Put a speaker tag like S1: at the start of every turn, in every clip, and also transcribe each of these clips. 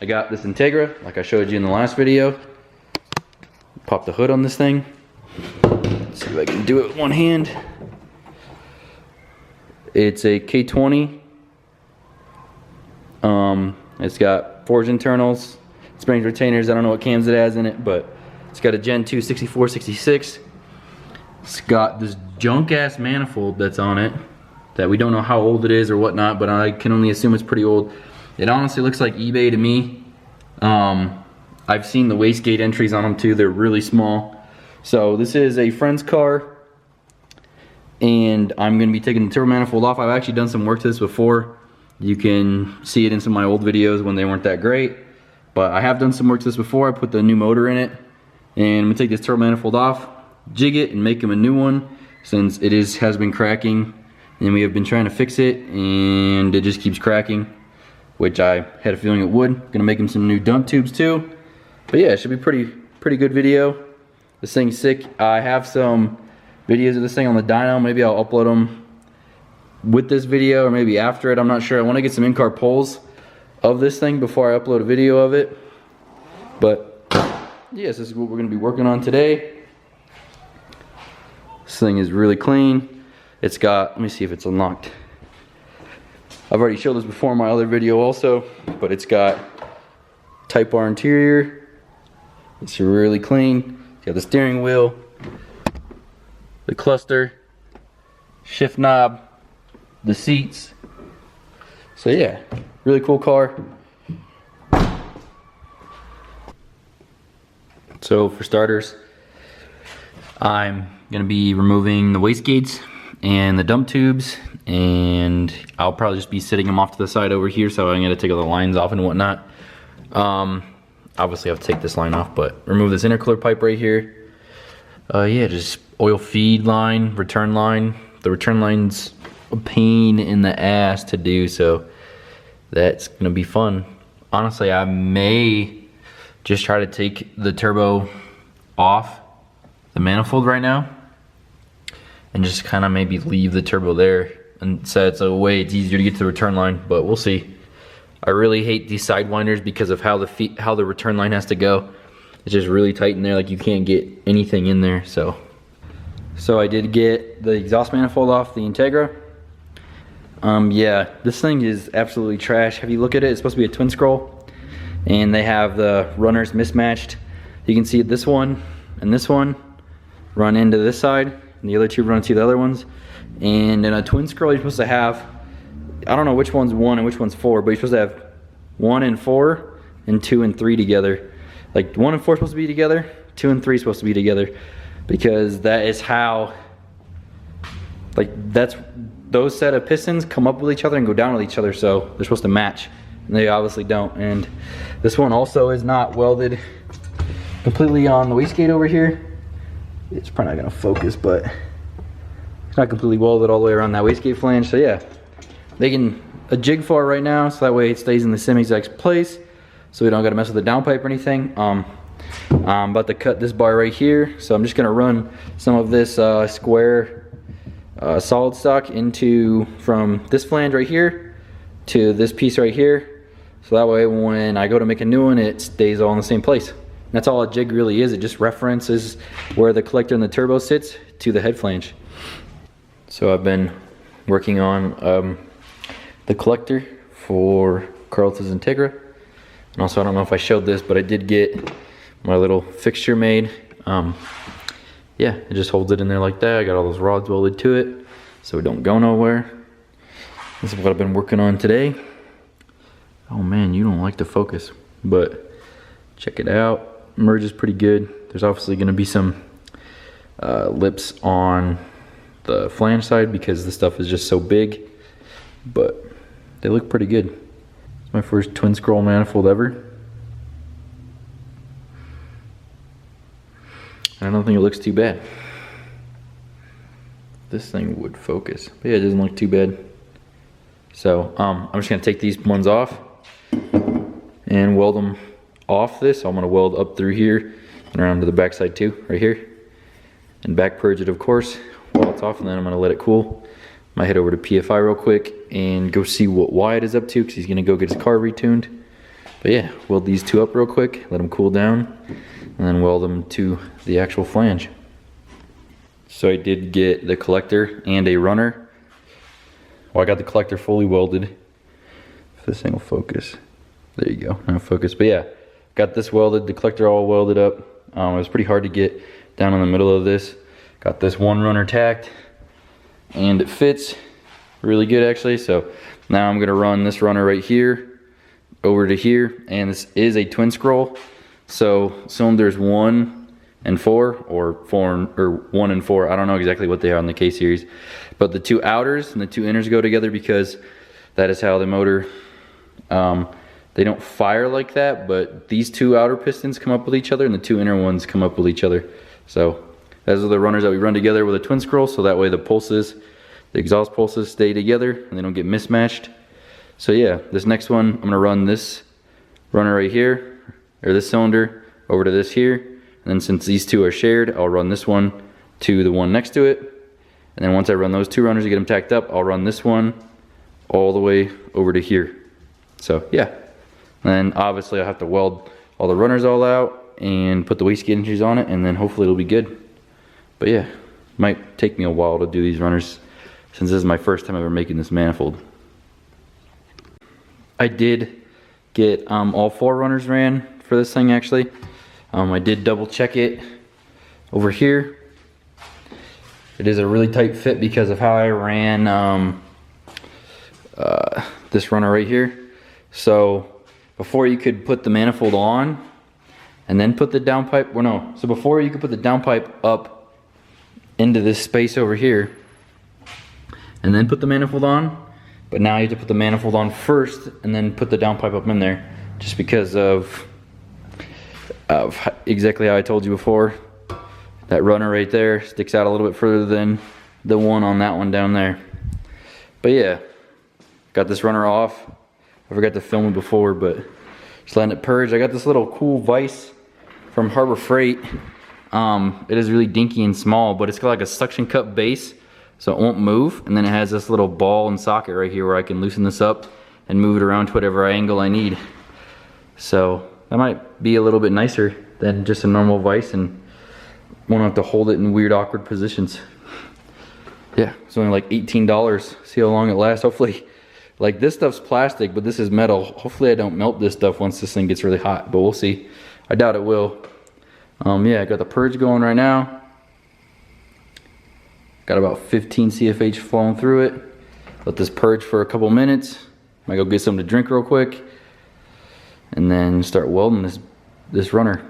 S1: I got this Integra, like I showed you in the last video. Pop the hood on this thing. Let's see if I can do it with one hand. It's a K20. It's got forged internals, springs, retainers. I don't know what cams it has in it, but it's got a Gen 2 6466. It's got this junk ass manifold that's on it that we don't know how old it is or whatnot, but I can only assume it's pretty old. It honestly looks like eBay to me. I've seen the wastegate entries on them too. They're really small. So this is a friend's car, and I'm going to be taking the turbo manifold off. I've actually done some work to this before. You can see it in some of my old videos when they weren't that great. But I have done some work to this before. I put the new motor in it, and I'm going to take this turbo manifold off, jig it, and make him a new one, since it has been cracking, and we have been trying to fix it, and it just keeps cracking, which I had a feeling it would. Gonna make him some new dump tubes too. But yeah, it should be pretty good video. This thing's sick. I have some videos of this thing on the dyno. Maybe I'll upload them with this video or maybe after it. I'm not sure. I want to get some in-car pulls of this thing before I upload a video of it. But yes, this is what we're going to be working on today. This thing is really clean. It's got, let me see if it's unlocked. I've already showed this before in my other video also, but it's got Type R interior. It's really clean. It's got the steering wheel, the cluster, shift knob, the seats. So yeah, really cool car. So for starters, I'm gonna be removing the wastegates and the dump tubes, and I'll probably just be sitting them off to the side over here, so I'm gonna take all the lines off and whatnot. Obviously I have to take this line off, but remove this intercooler pipe right here. Yeah, just oil feed line, return line. The return line's a pain in the ass to do, so that's gonna be fun. Honestly, I may just try to take the turbo off the manifold right now and just kind of maybe leave the turbo there, and so it's a way it's easier to get to the return line, but we'll see. I really hate these sidewinders because of how the return line has to go. It's just really tight in there, like you can't get anything in there. So I did get the exhaust manifold off the Integra. Yeah, this thing is absolutely trash. If you look at it, it's supposed to be a twin scroll, and they have the runners mismatched. You can see this one and this one run into this side, and the other two run into the other ones. And in a twin scroll, you're supposed to have, I don't know which one's 1 and which one's 4, but you're supposed to have 1 and 4 and 2 and 3 together. Like 1 and 4 are supposed to be together, 2 and 3 are supposed to be together, because that is how, like those set of pistons come up with each other and go down with each other, so they're supposed to match, and they obviously don't. And this one also is not welded completely on the wastegate over here. It's probably not gonna focus, but it's not completely welded all the way around that wastegate flange. So yeah, making a jig for it right now, so that way it stays in the same exact place, so we don't gotta mess with the downpipe or anything. I'm about to cut this bar right here, so I'm just gonna run some of this square solid stock from this flange right here to this piece right here, so that way when I go to make a new one, it stays all in the same place. And that's all a jig really is. It just references where the collector and the turbo sits to the head flange. So I've been working on the collector for Carlton's Integra, and also I don't know if I showed this, but I did get my little fixture made. Yeah, it just holds it in there like that. I got all those rods welded to it so it don't go nowhere. This is what I've been working on today. Oh man, you don't like to focus, but check it out. Merge is pretty good. There's obviously going to be some lips on the flange side because the stuff is just so big, but they look pretty good. It's my first twin scroll manifold ever. I don't think it looks too bad. This thing would focus, but yeah, it doesn't look too bad. So I'm just gonna take these ones off and weld them off this. So I'm gonna weld up through here and around to the back side too, right here, and back purge it, of course, while it's off, and then I'm gonna let it cool. Might head over to PFI real quick and go see what Wyatt is up to, because he's gonna go get his car retuned. But yeah, weld these two up real quick, let them cool down, and then weld them to the actual flange. So I did get the collector and a runner. Well, I got the collector fully welded. If this thing will focus. There you go, now focus. But yeah, got this welded, the collector all welded up. It was pretty hard to get down in the middle of this. Got this one runner tacked, and it fits really good actually. So now I'm gonna run this runner right here over to here, and this is a twin scroll. So cylinders 1 and 4, or 1 and 4. I don't know exactly what they are on the K series, but the two outers and the two inners go together because that is how the motor, they don't fire like that, but these two outer pistons come up with each other and the two inner ones come up with each other. So those are the runners that we run together with a twin scroll, so that way the pulses, the exhaust pulses stay together and they don't get mismatched. So yeah, this next one, I'm gonna run this runner right here, or this cylinder, over to this here. And then since these two are shared, I'll run this one to the one next to it. And then once I run those two runners to get them tacked up, I'll run this one all the way over to here. So yeah, and then obviously I'll have to weld all the runners all out and put the wastegate entries on it, and then hopefully it'll be good. But yeah, might take me a while to do these runners since this is my first time ever making this manifold. I did get all 4 runners ran for this thing actually. I did double check it over here. It is a really tight fit because of how I ran this runner right here. So before you could put the manifold on and then put the downpipe, well no, so before you could put the downpipe up into this space over here and then put the manifold on, but now you have to put the manifold on first and then put the downpipe up in there, just because of exactly how I told you before. That runner right there sticks out a little bit further than the one on that one down there. But yeah, got this runner off. I forgot to film it before, but just letting it purge. I got this little cool vise from Harbor Freight. It is really dinky and small, but it's got like a suction cup base, so it won't move. And then it has this little ball and socket right here where I can loosen this up and move it around to whatever angle I need. So that might be a little bit nicer than just a normal vise, and won't have to hold it in weird awkward positions. Yeah, it's only like $18. See how long it lasts. Hopefully, like this stuff's plastic, but this is metal. Hopefully I don't melt this stuff once this thing gets really hot, but we'll see. I doubt it will. Yeah, I got the purge going right now. Got about 15 CFH flowing through it. Let this purge for a couple minutes. Might go get something to drink real quick, and then start welding this runner.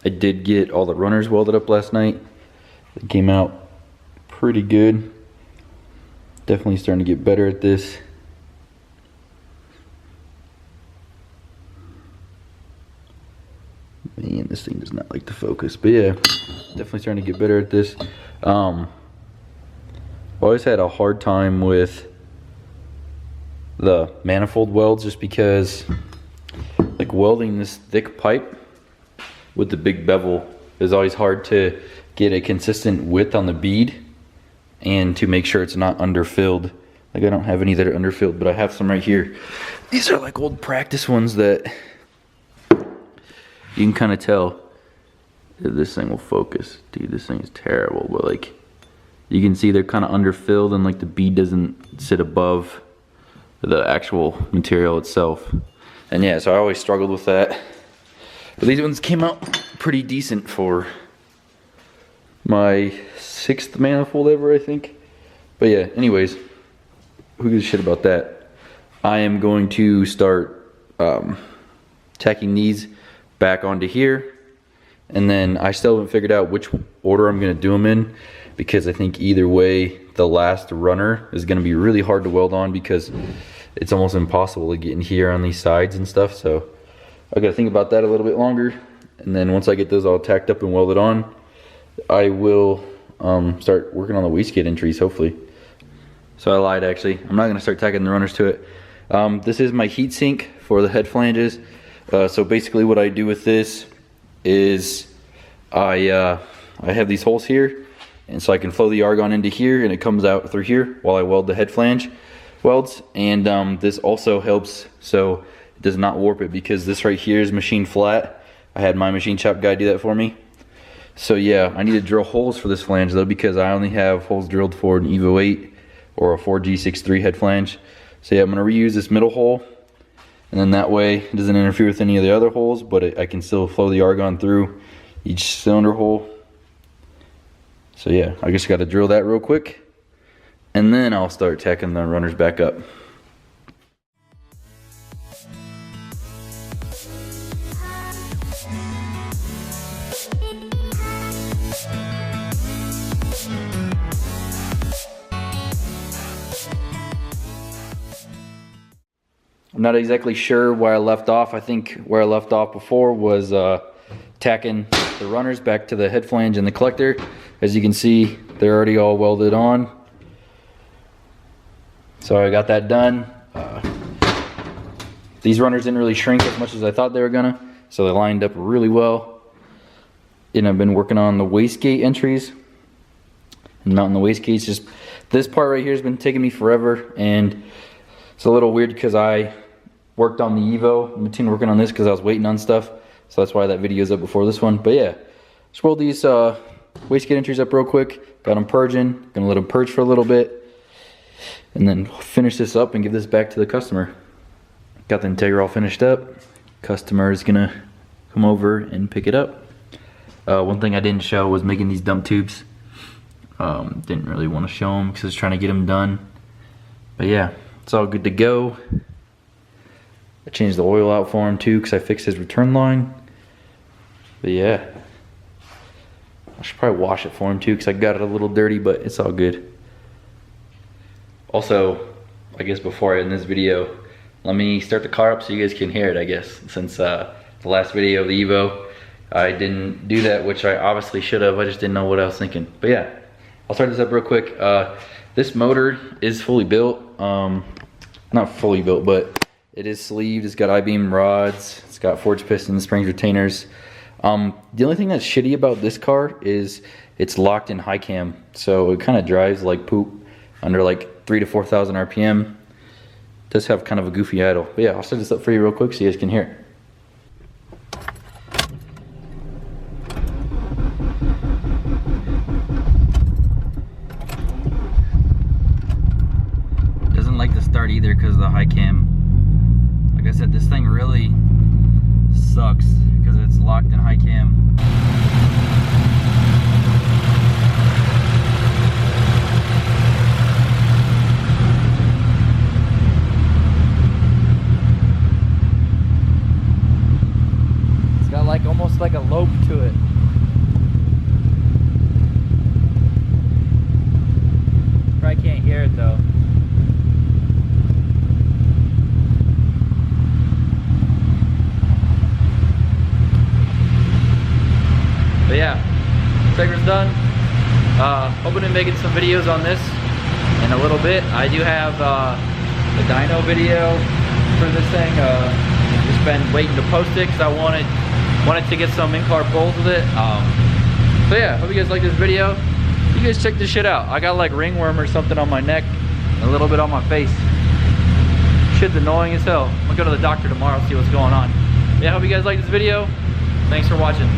S1: I did get all the runners welded up last night. It came out pretty good. Definitely starting to get better at this. Man, this thing does not like to focus. But yeah, definitely starting to get better at this. Always had a hard time with the manifold welds, just because like welding this thick pipe with the big bevel is always hard to get a consistent width on the bead and to make sure it's not underfilled. Like I don't have any that are underfilled, but I have some right here. These are like old practice ones that you can kind of tell that this thing will focus. Dude, this thing is terrible, but like you can see they're kind of underfilled and like the bead doesn't sit above the actual material itself. And yeah, so I always struggled with that. But these ones came out pretty decent for my 6th manifold ever, I think. But yeah, anyways, who gives a shit about that? I am going to start tacking these back onto here. And then I still haven't figured out which order I'm going to do them in, because I think either way, the last runner is going to be really hard to weld on, because it's almost impossible to get in here on these sides and stuff. So I got to think about that a little bit longer. And then once I get those all tacked up and welded on, I will start working on the wastegate entries, hopefully. So I lied, actually. I'm not going to start tacking the runners to it This is my heatsink for the head flanges. So basically what I do with this is I have these holes here, and so I can flow the argon into here and it comes out through here while I weld the head flange welds. And this also helps so it does not warp it, because this right here is machined flat. I had my machine shop guy do that for me. So yeah, I need to drill holes for this flange though, because I only have holes drilled for an Evo 8 or a 4G63 head flange. So yeah, I'm going to reuse this middle hole, and then that way it doesn't interfere with any of the other holes, but I can still flow the argon through each cylinder hole. So yeah, I just got to drill that real quick, and then I'll start tacking the runners back up. I'm not exactly sure where I left off. I think where I left off before was tacking the runners back to the head flange and the collector. As you can see, they're already all welded on. So I got that done. These runners didn't really shrink as much as I thought they were gonna, so they lined up really well. And I've been working on the wastegate entries and mounting the wastegates. Just this part right here has been taking me forever, and it's a little weird because I worked on the Evo in between working on this because I was waiting on stuff. So that's why that video is up before this one. But yeah, just roll these wastegate entries up real quick. Got them purging. Gonna let them purge for a little bit, and then finish this up and give this back to the customer. Got the Integra all finished up. Customer is gonna come over and pick it up. One thing I didn't show was making these dump tubes. Didn't really want to show them because I was trying to get them done. But yeah, it's all good to go. I changed the oil out for him too because I fixed his return line. But yeah, I should probably wash it for him too because I got it a little dirty, but it's all good. Also, I guess before I end this video, let me start the car up so you guys can hear it, I guess. Since the last video of the Evo, I didn't do that, which I obviously should have. I just didn't know what I was thinking. But yeah, I'll start this up real quick. This motor is fully built. Not fully built, but it is sleeved. It's got I-beam rods. It's got forged pistons, springs, retainers. The only thing that's shitty about this car is it's locked in high cam, so it kind of drives like poop under like 3,000 to 4,000 RPM. It does have kind of a goofy idle. But yeah, I'll set this up for you real quick so you guys can hear it. Doesn't like to start either because of the high cam. Like I said, this thing really sucks because it's locked in high cam. It's got like almost like a lope to it. Probably can't hear it though. But yeah, Integra's done. Hoping to making some videos on this in a little bit. I do have the dyno video for this thing. Just been waiting to post it because I wanted to get some in-car pulls with it. So yeah, hope you guys like this video. You guys check this shit out. I got like ringworm or something on my neck, and a little bit on my face. Shit's annoying as hell. I'm gonna go to the doctor tomorrow, see what's going on. Yeah, hope you guys like this video. Thanks for watching.